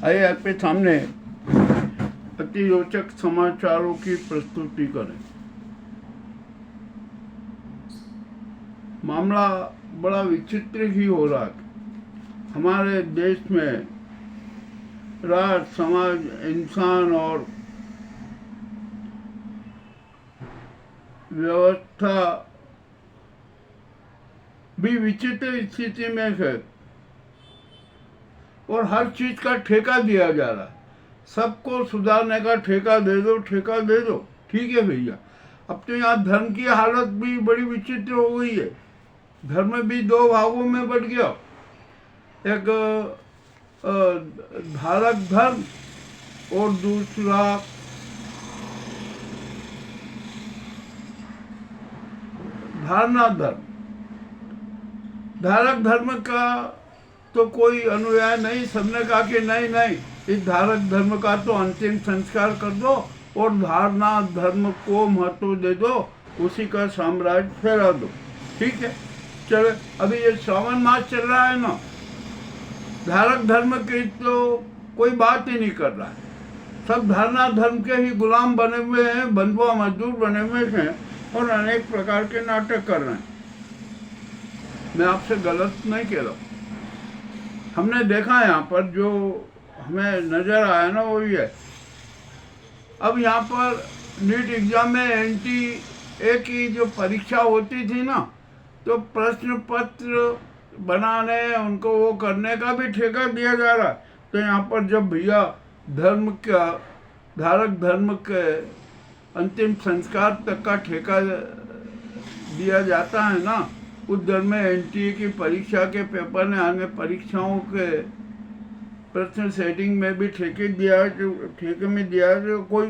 आइए आपके सामने अति रोचक समाचारों की प्रस्तुति करें। मामला बड़ा विचित्र ही हो रहा है। हमारे देश में राष्ट्र, समाज, इंसान और व्यवस्था भी विचित्र स्थिति में है और हर चीज का ठेका दिया जा रहा है। सबको सुधारने का ठेका दे दो, ठेका दे दो। ठीक है भैया, अब तो यहाँ धर्म की हालत भी बड़ी विचित्र हो गई है। धर्म भी दो भागों में बट गया। एक धारक धर्म और दूसरा धारणा धर्म। धारक धर्म का तो कोई अनुयायी नहीं, सबने कहा कि नहीं नहीं, इस धारक धर्म का तो अंतिम संस्कार कर दो और धारणा धर्म को महत्व दे दो, उसी का साम्राज्य फैला दो। ठीक है, चलो अभी ये श्रावण मास चल रहा है ना, धारक धर्म की तो कोई बात ही नहीं कर रहा है। सब धारणा धर्म के ही गुलाम बने हुए हैं, बंधुआ मजदूर बने हुए हैं और अनेक प्रकार के नाटक कर रहे हैं। मैं आपसे गलत नहीं कह रहा, हमने देखा यहाँ पर जो हमें नजर आया ना वो ये। अब यहाँ पर नीट एग्जाम में NTA की जो परीक्षा होती थी ना, तो प्रश्न पत्र बनाने, उनको वो करने का भी ठेका दिया जा रहा है। तो यहाँ पर जब भैया धर्म का, धारक धर्म के अंतिम संस्कार तक का ठेका दिया जाता है ना, उस दर में NTA की परीक्षा के पेपर ने आने परीक्षाओं के प्रश्न सेटिंग में भी ठेके में दिया है, जो कोई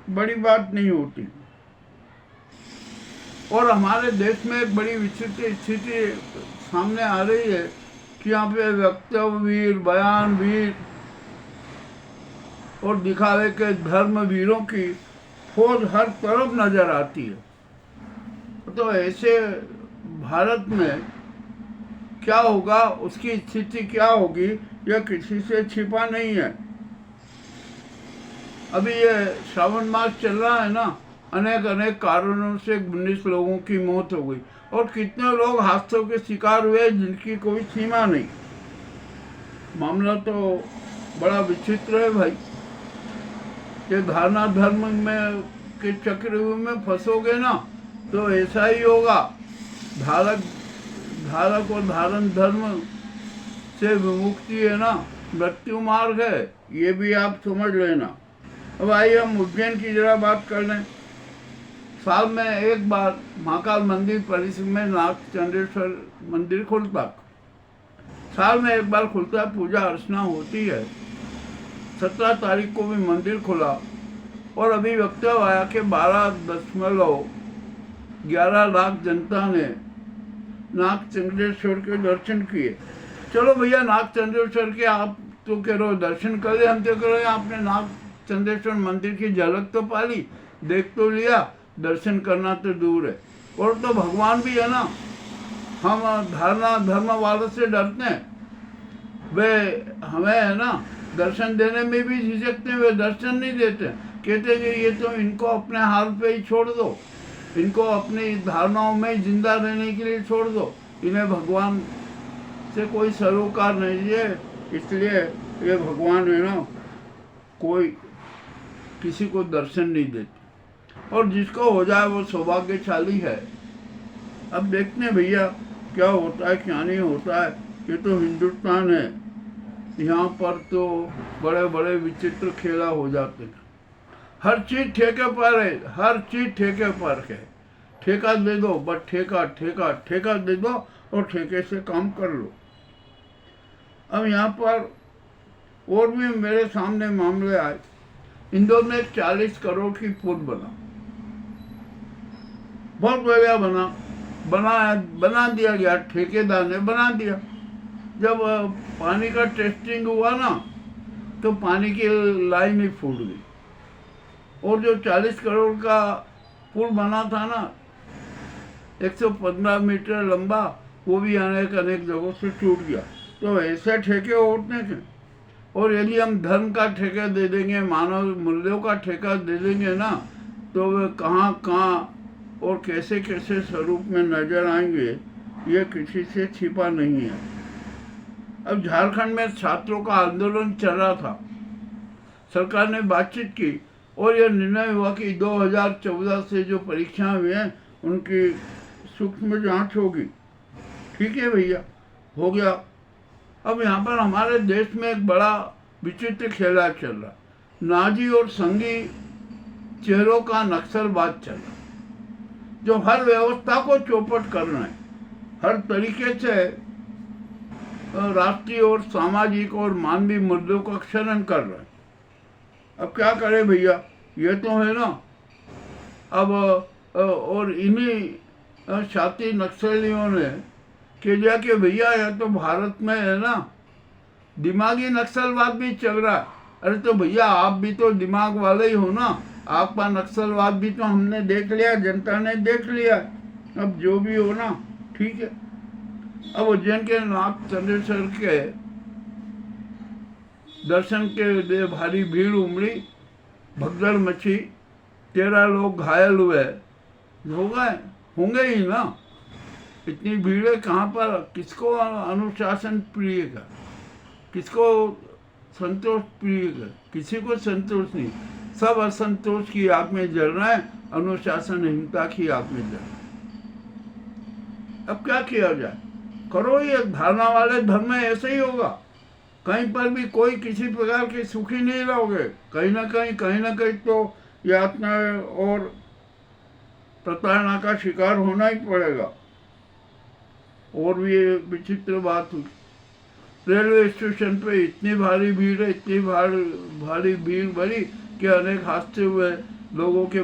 बड़ी बात नहीं होती। और हमारे देश में एक बड़ी विचित्र स्थिति सामने आ रही है कि यहाँ पे वक्तव्य वीर, बयान वीर और दिखावे के धर्म वीरों की फौज हर तरफ नजर आती है। तो ऐसे भारत में क्या होगा, उसकी स्थिति क्या होगी, यह किसी से छिपा नहीं है। अभी ये श्रावण मास चल रहा है ना, अनेक कारणों से 19 लोगों की मौत हो गई और कितने लोग हादसों के शिकार हुए जिनकी कोई सीमा नहीं। मामला तो बड़ा विचित्र है भाई। ये धारणा धर्म में के चक्रव्यूह में फंसोगे ना तो ऐसा ही होगा। धारक और धारण धर्म से विमुक्ति है ना, मृत्यु मार्ग है, ये भी आप समझ लेना। अब आइए हम उज्जैन की जरा बात कर लें। साल में एक बार महाकाल मंदिर परिसर में नाग चंद्रेश्वर मंदिर खुलता, साल में एक बार खुलता है, पूजा अर्चना होती है। 17 तारीख को भी मंदिर खुला और अभी वक्तव्य आया कि 12.11 लाख जनता ने नाग चंद्रेश्वर के दर्शन किए। चलो भैया, नाग चंद्रेश्वर के आप तो कह रहे हो दर्शन कर ले, हम तो कह रहे हैं आपने नाग चंद्रेश्वर मंदिर की झलक तो पा ली, देख तो लिया, दर्शन करना तो दूर है। और तो भगवान भी है ना, हम धारणा धर्म वालों से डरते हैं, वे हमें है ना दर्शन देने में भी झिझकते हैं, वे दर्शन नहीं देते, कहते कि ये तो इनको अपने हाल पे ही छोड़ दो, इनको अपनी धारणाओं में जिंदा रहने के लिए छोड़ दो, इन्हें भगवान से कोई सरोकार नहीं है। इसलिए ये भगवान है ना, कोई किसी को दर्शन नहीं देते और जिसको हो जाए वो सौभाग्यशाली है। अब देखते हैं भैया क्या होता है क्या नहीं होता है। ये तो हिंदुस्तान है, यहाँ पर तो बड़े बड़े विचित्र खेला हो जाते हैं। हर चीज ठेके पर है, हर चीज ठेके पर है। ठेका दे दो, बस ठेका ठेका ठेका दे दो और ठेके से काम कर लो। अब यहाँ पर और भी मेरे सामने मामले आए। इंदौर में 40 करोड़ की पुल बना, बहुत बढ़िया बना दिया गया, ठेकेदार ने बना दिया। जब पानी का टेस्टिंग हुआ ना तो पानी की लाइन ही फूट गई और जो 40 करोड़ का पुल बना था ना, 115 मीटर लंबा, वो भी अनेक जगहों से टूट गया। तो ऐसे ठेके होते थे। और यदि हम धर्म का ठेका दे देंगे, मानव मूल्यों का ठेका दे देंगे ना, तो वे कहाँ कहाँ और कैसे कैसे स्वरूप में नजर आएंगे, ये किसी से छिपा नहीं है। अब झारखंड में छात्रों का आंदोलन चल रहा था, सरकार ने बातचीत की और यह निर्णय हुआ कि 2014 से जो परीक्षाएं हुई हैं उनकी सूक्ष्म जांच होगी। ठीक है भैया, हो गया। अब यहाँ पर हमारे देश में एक बड़ा विचित्र खेला चल रहा, नाजी और संघी चेहरों का नक्सलवाद चल रहा, जो हर व्यवस्था को चौपट कर रहे हैं, हर तरीके से राष्ट्रीय और सामाजिक और मानवीय मुद्दों का क्षरण कर रहे हैं। अब क्या करें भैया, ये तो है ना। अब और इन्हीं छाती नक्सलियों ने कह दिया कि भैया यह तो भारत में है ना दिमागी नक्सलवाद भी चल रहा है। अरे तो भैया आप भी तो दिमाग वाले ही हो ना, आपका नक्सलवाद भी तो हमने देख लिया, जनता ने देख लिया। अब जो भी हो ना, ठीक है। अब उज्जैन के नाथ चंद्रेश्वर के दर्शन के लिए भारी भीड़ उमड़ी, भगदड़ मची, 13 लोग घायल हुए, हो गए होंगे ही ना। इतनी भीड़ है कहाँ पर, किसको अनुशासन प्रिय का, किसको संतोष प्रिय का, किसी को संतोष नहीं, सब असंतोष की आग में जल रहे हैं, अनुशासनहीनता की आग में जल रहे हैं। अब क्या किया जाए, करो, ये धारणा वाले धर्म में ऐसे ही होगा। कहीं पर भी कोई किसी प्रकार के सुखी नहीं रहोगे, कहीं ना कहीं तो यातना और प्रताड़ना का शिकार होना ही पड़ेगा। और भी ये विचित्र बात हुई, रेलवे स्टेशन पे इतनी भारी भीड़ है, इतनी भारी भीड़ भरी कि अनेक हादसे हुए, लोगों के